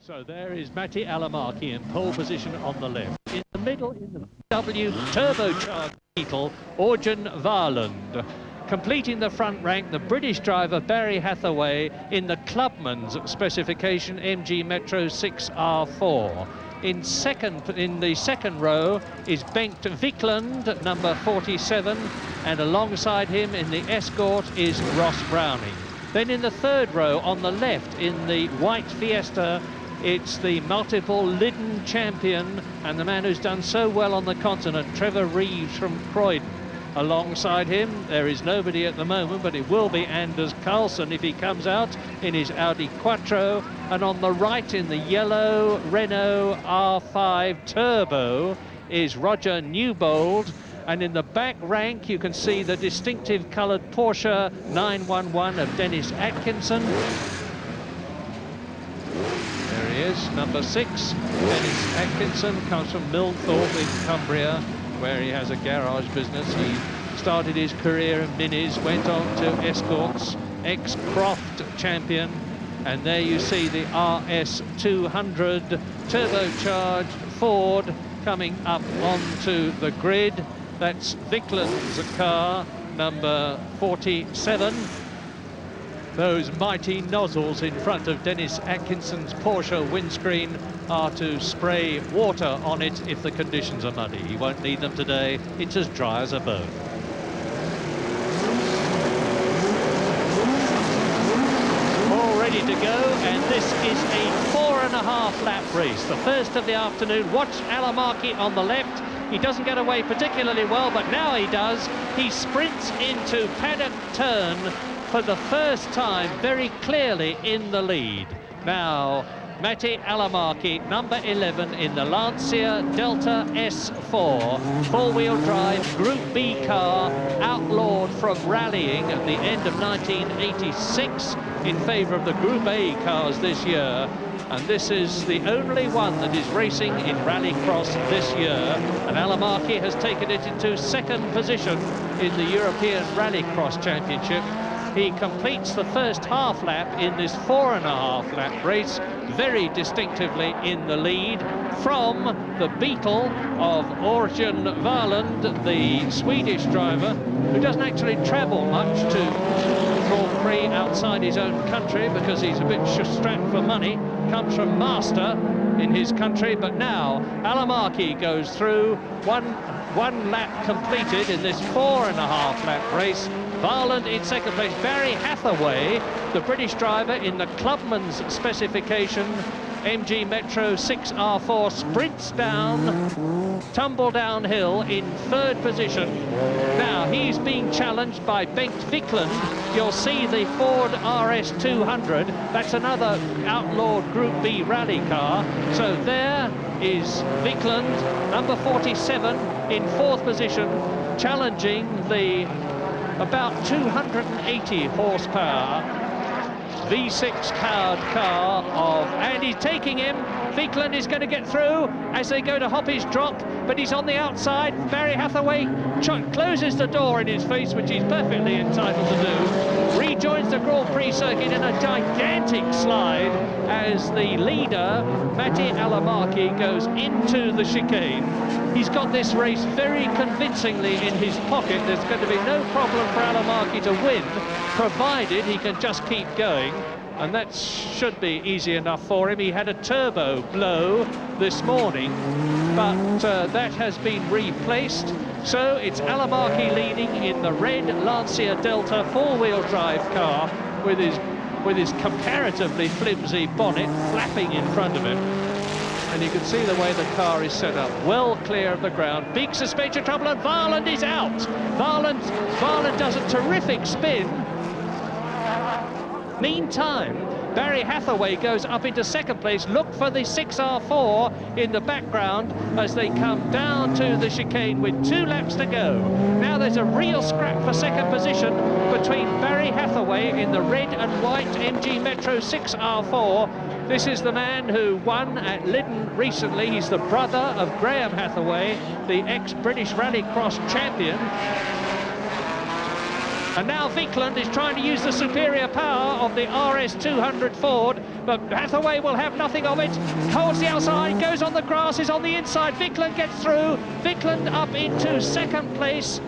So there is Matti Alamäki in pole position on the left. In the middle, in the W turbocharged Beetle, Orjan Varland. Completing the front rank, the British driver Barry Hathaway in the Clubman's specification MG Metro 6R4. In the second row is Bengt Wiklund, number 47, and alongside him in the escort is Ross Browning. Then in the third row on the left in the white Fiesta, it's the multiple Lyddon champion and the man who's done so well on the continent, Trevor Reeves from Croydon. Alongside him, there is nobody at the moment, but it will be Anders Carlson if he comes out in his Audi Quattro. And on the right in the yellow Renault R5 Turbo is Roger Newbold. And in the back rank, you can see the distinctive coloured Porsche 911 of Dennis Atkinson. There he is, number 6. Dennis Atkinson comes from Milthorpe in Cumbria, where he has a garage business. He started his career in minis, went on to escorts, ex-Croft champion. And there you see the RS200 turbocharged Ford coming up onto the grid. That's Wiklund's car, number 47. Those mighty nozzles in front of Dennis Atkinson's Porsche windscreen are to spray water on it if the conditions are muddy. He won't need them today. It's as dry as a bone. All ready to go, and this is a 4.5 lap race. The first of the afternoon. Watch Alamäki on the left. He doesn't get away particularly well, but now he does. He sprints into paddock turn for the first time very clearly in the lead. Now, Matti Alamäki, number 11 in the Lancia Delta S4, four-wheel drive Group B car, outlawed from rallying at the end of 1986 in favour of the Group A cars this year. And this is the only one that is racing in Rallycross this year. And Alamäki has taken it into second position in the European Rallycross Championship. He completes the first half lap in this 4.5 lap race, very distinctively in the lead from the Beetle of Orjan Varland, the Swedish driver, who doesn't actually travel much to Grand Prix outside his own country because he's a bit strapped for money, comes from Master in his country. But now Alamäki goes through, one lap completed in this 4.5 lap race. Varland in second place. Barry Hathaway, the British driver in the Clubman's specification MG Metro 6R4, sprints down, tumble downhill in third position. Now he's being challenged by Bengt Wiklund. You'll see the Ford RS200. That's another outlawed Group B rally car. So there is Wiklund, number 47, in fourth position, challenging the about 280 horsepower V6 powered car and he's taking him. Wiklund is going to get through as they go to Hoppy's drop, but he's on the outside. Barry Hathaway closes the door in his face, which he's perfectly entitled to do. Rejoins the Grand Prix circuit in a gigantic slide as the leader, Matti Alamäki, goes into the chicane. He's got this race very convincingly in his pocket. There's going to be no problem for Alamäki to win, provided he can just keep going. And that should be easy enough for him. He had a turbo blow this morning, but that has been replaced. So it's Alamäki leading in the red Lancia Delta four-wheel drive car with his comparatively flimsy bonnet flapping in front of him. And you can see the way the car is set up, well clear of the ground. Big suspension trouble, and Varland is out. Varland does a terrific spin. Meantime, Barry Hathaway goes up into second place. Look for the 6R4 in the background as they come down to the chicane with 2 laps to go. Now there's a real scrap for second position between Barry Hathaway in the red and white MG Metro 6R4. This is the man who won at Lyddon recently. He's the brother of Graham Hathaway, the ex-British Rallycross champion. And now Vikland is trying to use the superior power of the RS200 Ford, but Hathaway will have nothing of it. Holds the outside, goes on the grass, is on the inside. Vikland gets through. Vikland up into second place.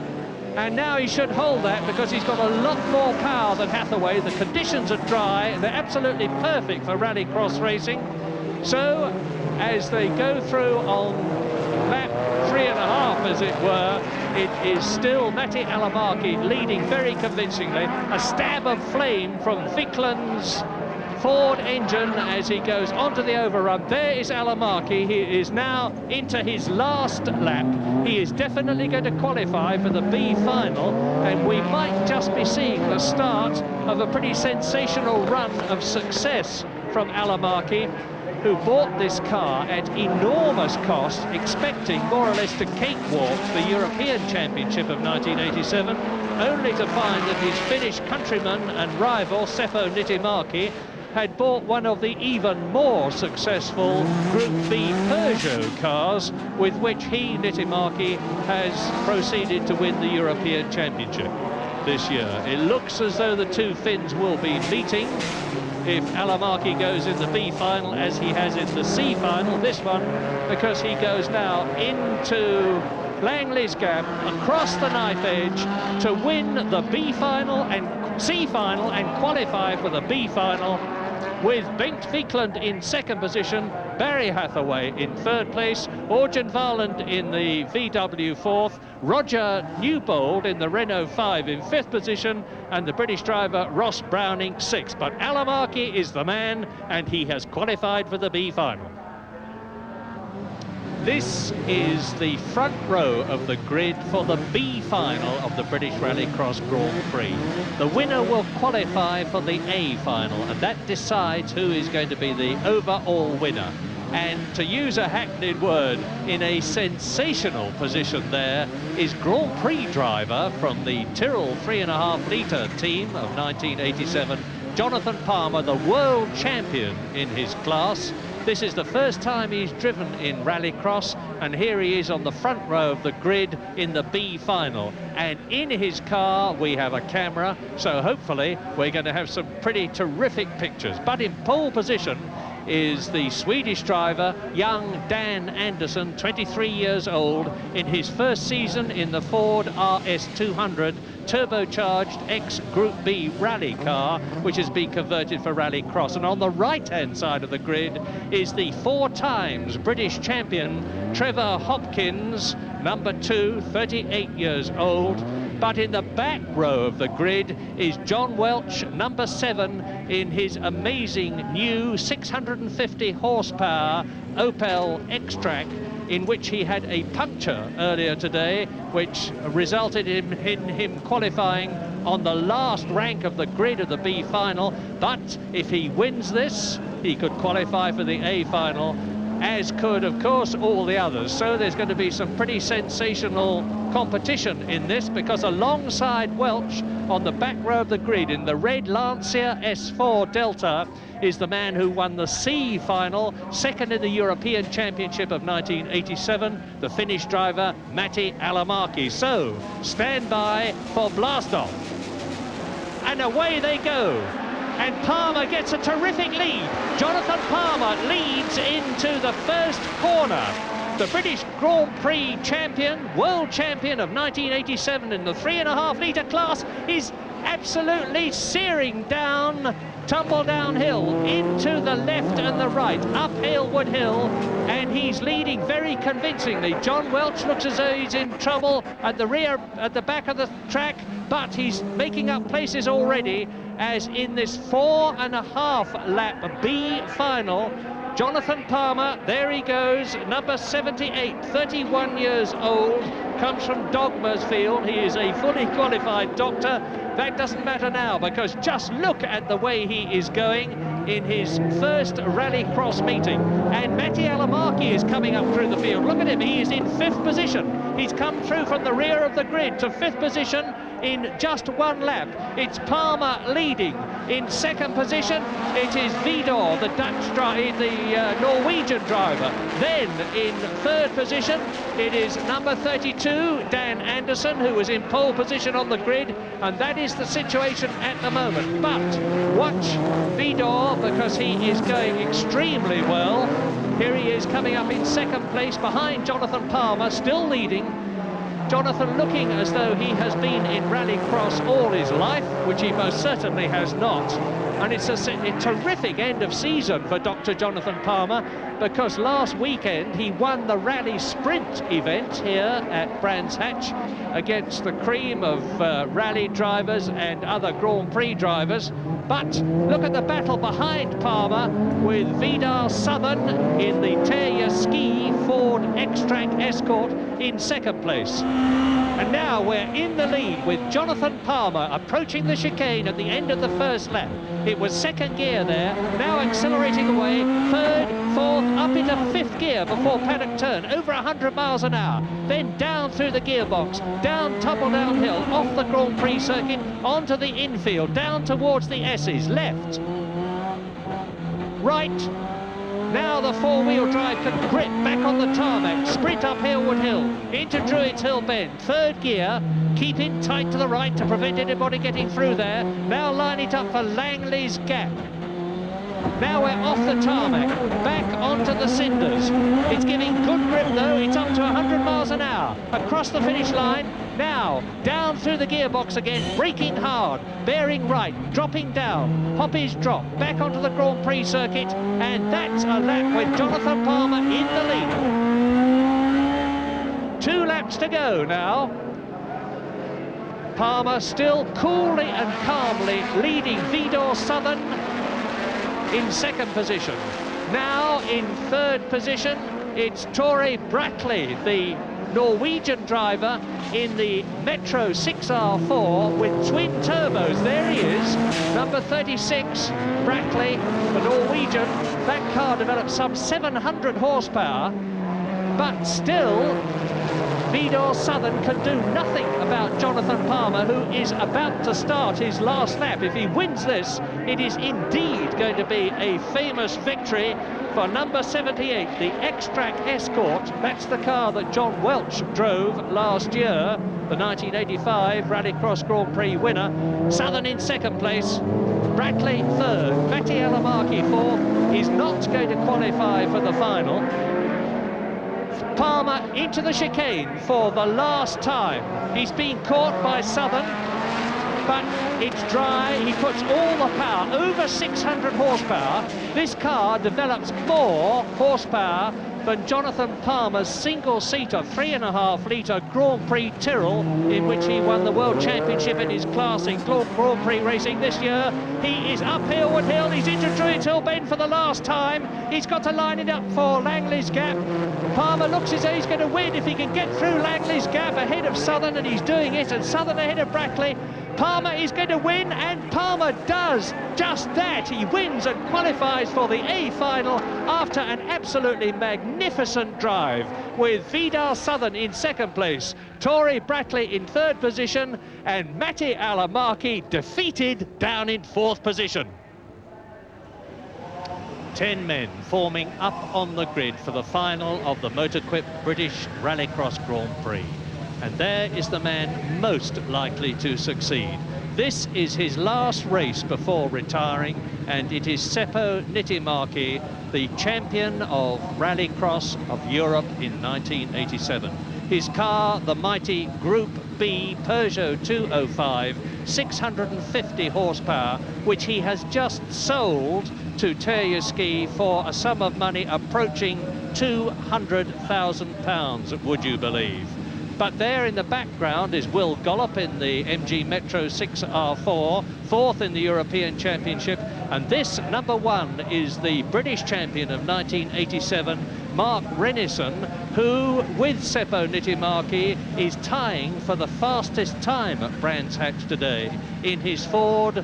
And now he should hold that because he's got a lot more power than Hathaway. The conditions are dry. They're absolutely perfect for rallycross racing. So, as they go through on lap 3.5, as it were, it is still Matti Alamäki leading very convincingly. A stab of flame from Vikland's Ford engine as he goes onto the overrun. There is Alamäki. He is now into his last lap. He is definitely going to qualify for the B final, and we might just be seeing the start of a pretty sensational run of success from Alamäki, who bought this car at enormous cost, expecting more or less to cakewalk the European Championship of 1987, only to find that his Finnish countryman and rival, Seppo Niittymaki, had bought one of the even more successful Group B Peugeot cars, with which he, Niittymaki, has proceeded to win the European Championship this year. It looks as though the two Finns will be meeting if Alamäki goes in the B final as he has in the C final, this one, because he goes now into Langley's Gap, across the knife edge, to win the B final and C final and qualify for the B final, with Bengt Vikland in second position, Barry Hathaway in third place, Orjan Valand in the VW fourth, Roger Newbold in the Renault 5 in fifth position, and the British driver Ross Browning sixth. But Alamäki is the man, and he has qualified for the B final. This is the front row of the grid for the B final of the British Rallycross Grand Prix. The winner will qualify for the A final, and that decides who is going to be the overall winner. And to use a hackneyed word, in a sensational position there is Grand Prix driver from the Tyrrell 3.5 litre team of 1987, Jonathan Palmer, the world champion in his class. This is the first time he's driven in Rallycross, and here he is on the front row of the grid in the B final. And in his car we have a camera, so hopefully we're going to have some pretty terrific pictures. But in pole position is the Swedish driver, young Dan Andersson, 23 years old, in his first season in the Ford RS200 turbocharged ex-Group B rally car, which has been converted for rallycross. And on the right-hand side of the grid is the 4 times British champion Trevor Hopkins, number 2, 38 years old. But in the back row of the grid is John Welch, number 7, in his amazing new 650 horsepower Opel X-Track, in which he had a puncture earlier today, which resulted in him qualifying on the last rank of the grid of the B final. But if he wins this, he could qualify for the A final, as could, of course, all the others. So there's going to be some pretty sensational competition in this, because alongside Welch on the back row of the grid in the red Lancia S4 Delta is the man who won the C final, second in the European Championship of 1987, the Finnish driver Matti Alamäki. So stand by for blast-off. And away they go. And Palmer gets a terrific lead. Jonathan Palmer leads into the first corner. The British Grand Prix champion, world champion of 1987 in the 3.5 litre class, is absolutely searing down, tumble downhill into the left and the right, up Halewood Hill, and he's leading very convincingly. John Welch looks as though he's in trouble at the rear, at the back of the track, but he's making up places already, as in this 4.5 lap B final, Jonathan Palmer, there he goes, number 78, 31 years old, comes from Dogmersfield. He is a fully qualified doctor. That doesn't matter now, because just look at the way he is going in his first rallycross meeting. And Matti Alamäki is coming up through the field. Look at him, he is in 5th position. He's come through from the rear of the grid to 5th position in just 1 lap. It's Palmer leading In second position, it is Vidor, the Norwegian driver. Then in third position, it is number 32, Dan Anderson, who was in pole position on the grid, and that is the situation at the moment. But watch Vidor, because he is going extremely well. Here he is coming up in second place behind Jonathan Palmer, still leading. Jonathan looking as though he has been in Rallycross all his life, which he most certainly has not. And it's a terrific end of season for Dr. Jonathan Palmer, because last weekend he won the rally sprint event here at Brands Hatch against the cream of rally drivers and other Grand Prix drivers. But look at the battle behind Palmer with Vidar Southern in the Tear Ski Ford X-Track Escort in second place. And now we're in the lead with Jonathan Palmer approaching the chicane at the end of the first lap. It was second gear there, now accelerating away, third, fourth, up into fifth gear before paddock turn, over 100 miles an hour. Then down through the gearbox, down, tumble downhill, off the Grand Prix circuit, onto the infield, down towards the S's, left, right. Now the four-wheel drive can grip back on the tarmac, sprint up Hillwood Hill, into Druids Hill Bend, third gear, keeping tight to the right to prevent anybody getting through there. Now line it up for Langley's Gap. Now we're off the tarmac, back onto the cinders. It's giving good grip though, it's up to 100 miles an hour. Across the finish line, now down through the gearbox again, braking hard, bearing right, dropping down, Hoppy's drop, back onto the Grand Prix circuit, and that's a lap with Jonathan Palmer in the lead. 2 laps to go now. Palmer still coolly and calmly leading Vidor Southern in second position. Now in third position, it's Tore Bratley, the Norwegian driver in the Metro 6R4 with twin turbos. There he is, number 36, Bratley, the Norwegian. That car developed some 700 horsepower, but still Vidor Southern can do nothing about Jonathan Palmer, who is about to start his last lap. If he wins this, it is indeed going to be a famous victory for number 78, the X-Track Escort. That's the car that John Welch drove last year, the 1985 Rallycross Grand Prix winner. Southern in second place, Bratley third, Matti Alamarki fourth. He's not going to qualify for the final. Palmer into the chicane for the last time. He's been caught by Southern, but it's dry. He puts all the power, over 600 horsepower. This car develops more horsepower than Jonathan Palmer's single-seater 3.5-litre Grand Prix Tyrrell, in which he won the World Championship in his class in Grand Prix racing this year. He is up Hillwood Hill, he's into Druids Hill Bend for the last time. He's got to line it up for Langley's Gap. Palmer looks as though he's going to win if he can get through Langley's Gap ahead of Southern, and he's doing it, and Southern ahead of Bratley. Palmer is going to win, and Palmer does just that. He wins and qualifies for the A final after an absolutely magnificent drive, with Vidar Southern in second place, Tore Bratley in third position, and Matti Alamarki defeated down in fourth position. 10 men forming up on the grid for the final of the Motaquip British Rallycross Grand Prix. And there is the man most likely to succeed. This is his last race before retiring, and it is Seppo Niittymaki, the champion of Rallycross of Europe in 1987. His car, the mighty Group B Peugeot 205, 650 horsepower, which he has just sold to Terjeski for a sum of money approaching £200,000, would you believe? But there in the background is Will Gollop in the MG Metro 6R4, fourth in the European Championship. And this number one is the British champion of 1987, Mark Rennison, who, with Seppo Niittymaki, is tying for the fastest time at Brands Hatch today in his Ford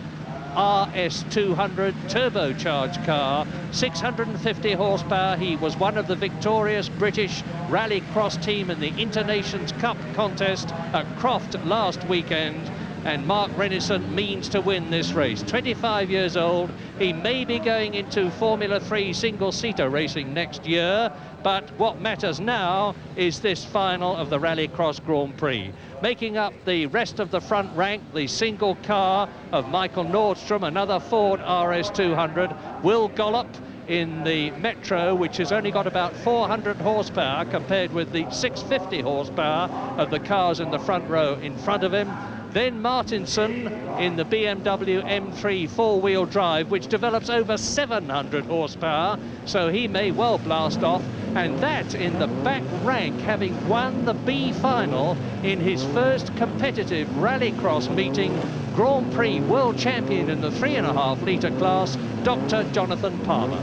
RS200 turbocharged car, 650 horsepower. He was one of the victorious British Rallycross team in the Internations Cup contest at Croft last weekend. and Mark Rennison means to win this race. 25 years old, he may be going into Formula 3 single-seater racing next year, but what matters now is this final of the Rallycross Grand Prix. Making up the rest of the front rank, the single car of Michael Nordstrom, another Ford RS200, Will Gollop in the Metro, which has only got about 400 horsepower compared with the 650 horsepower of the cars in the front row in front of him. Then Martinson in the BMW M3 four-wheel drive, which develops over 700 horsepower, so he may well blast off. And that in the back rank, having won the B final in his first competitive Rallycross meeting, Grand Prix world champion in the 3.5 litre class, Dr. Jonathan Palmer.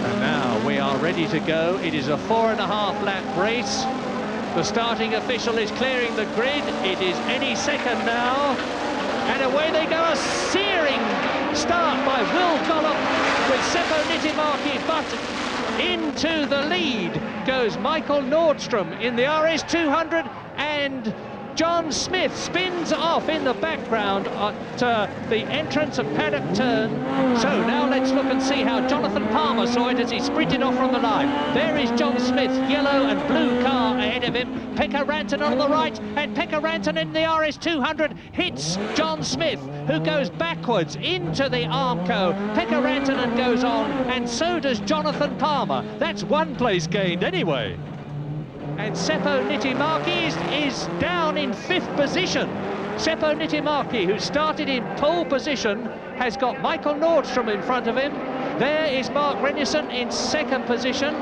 And now we are ready to go. It is a 4.5 lap race. The starting official is clearing the grid. It is any second now. And away they go, a searing start by Will Gollop with Seppo Niittymaki, but into the lead goes Michael Nordstrom in the RS200, and John Smith spins off in the background at the entrance of paddock turn. So now let's look and see how Jonathan Palmer saw it as he sprinted off from the line. There is John Smith, yellow and blue car ahead of him. Pekka Rantanen on the right, and Pekka Rantanen in the RS200 hits John Smith, who goes backwards into the Armco. Pekka Rantanen goes on, and so does Jonathan Palmer. That's one place gained anyway. And Seppo Niittymaki is down in 5th position. Seppo Niittymaki, who started in pole position, has got Michael Nordstrom in front of him. There is Mark Rennison in 2nd position.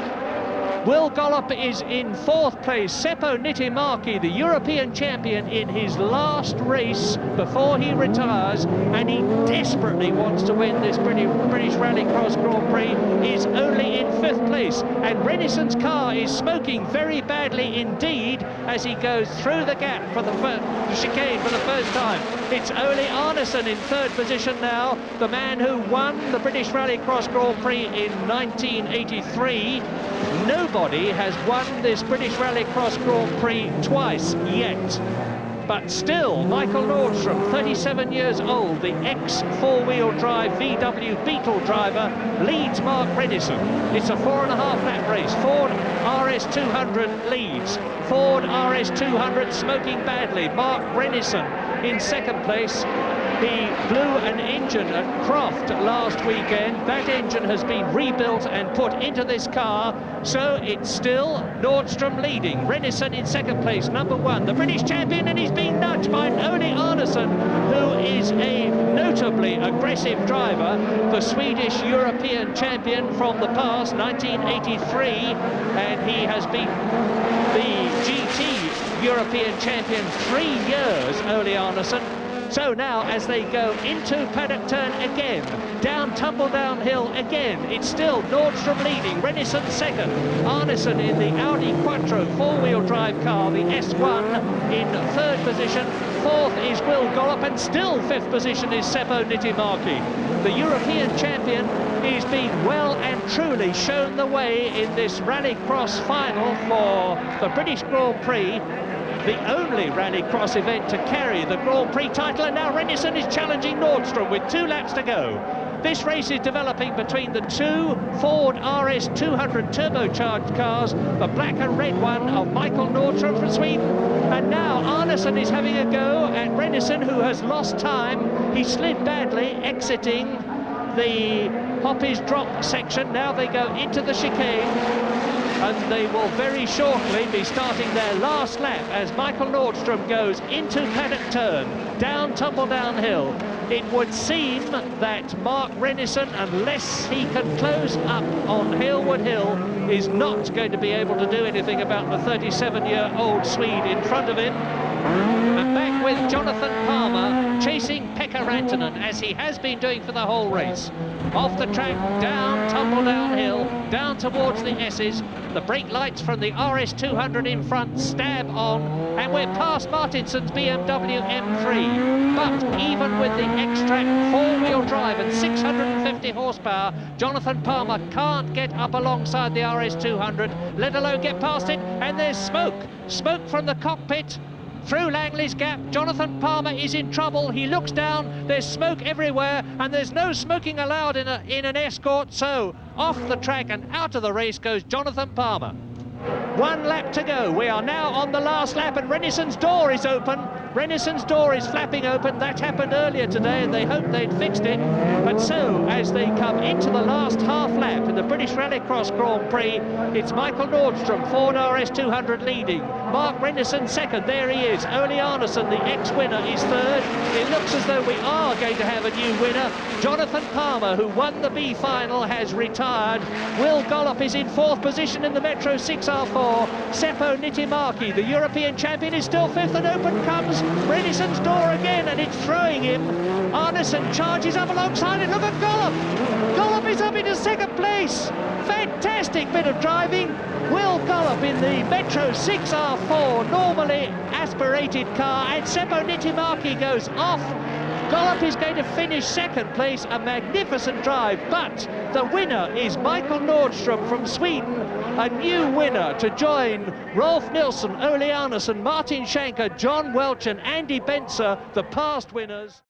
Will Gollop is in 4th place. Seppo Niittymaki, the European champion, in his last race before he retires, and he desperately wants to win this British Rallycross Grand Prix, is only in 5th place. And Rennison's car is smoking very badly indeed as he goes through the gap for the chicane for the first time. It's Ole Arnesen in 3rd position now, the man who won the British Rallycross Grand Prix in 1983. Nobody has won this British Rallycross Grand Prix twice yet. But still, Michael Nordstrom, 37 years old, the ex-4-wheel drive VW Beetle driver, leads Mark Rennison. It's a 4.5 lap race. Ford RS200 leads. Ford RS200 smoking badly. Mark Rennison in 2nd place. He blew an engine at Croft last weekend. That engine has been rebuilt and put into this car, so it's still Nordstrom leading. Rennison in 2nd place, number 1, the British champion, and he's being nudged by Ole Arnesen, who is a notably aggressive driver, the Swedish European champion from the past, 1983, and he has been the GT European champion 3 years, Ole Arnesen. So now, as they go into paddock turn again, down, tumble downhill again, it's still Nordstrom leading, Rennison 2nd, Arnesen in the Audi Quattro four-wheel drive car, the S1 in 3rd position, 4th is Will Gollop, and still 5th position is Seppo Niittymaki. The European champion is being well and truly shown the way in this Rallycross final for the British Grand Prix, the only Rallycross event to carry the Grand Prix title, and now Rennison is challenging Nordstrom with 2 laps to go. This race is developing between the 2 Ford RS200 turbocharged cars, the black and red one of Michael Nordstrom from Sweden, and now Arnesen is having a go at Rennison, who has lost time. He slid badly, exiting the Hoppies drop section. Now they go into the chicane, and they will very shortly be starting their last lap as Michael Nordstrom goes into paddock turn, down, tumble downhill. It would seem that Mark Rennison, unless he can close up on Halewood Hill, is not going to be able to do anything about the 37-year-old Swede in front of him. And back with Jonathan Palmer chasing Pekka Rantanen, as he has been doing for the whole race. Off the track, down, tumble downhill, down towards the S's. The brake lights from the RS200 in front stab on, and we're past Martinson's BMW M3. But even with the X-Track four-wheel drive and 650 horsepower, Jonathan Palmer can't get up alongside the RS200, let alone get past it, and there's smoke. Smoke from the cockpit. Through Langley's Gap, Jonathan Palmer is in trouble. He looks down, there's smoke everywhere, and there's no smoking allowed in an Escort, so off the track and out of the race goes Jonathan Palmer. 1 lap to go. We are now on the last lap, and Rennison's door is open. Rennison's door is flapping open. That happened earlier today, and they hoped they'd fixed it. But so, as they come into the last half lap in the British Rallycross Grand Prix, it's Michael Nordstrom, Ford RS200 leading. Mark Rennison second, there he is. Ole Arnesen, the ex-winner, is third. It looks as though we are going to have a new winner. Jonathan Palmer, who won the B final, has retired. Will Gollop is in fourth position in the Metro 6R4. Seppo Niittymaki, the European champion, is still fifth, and open comes Rennison's door again, and it's throwing him. Arnesen charges up alongside it. Look at Gollop. Gollop is up into second place. Fantastic bit of driving. Will Gollop in the Metro 6R4, normally aspirated car, and Seppo Niittymaki goes off. Gollop is going to finish second place, a magnificent drive, but the winner is Michael Nordstrom from Sweden, a new winner to join Rolf Nilsson, Ole Arnesen, Martin Schenker, John Welch and Andy Benzer, the past winners.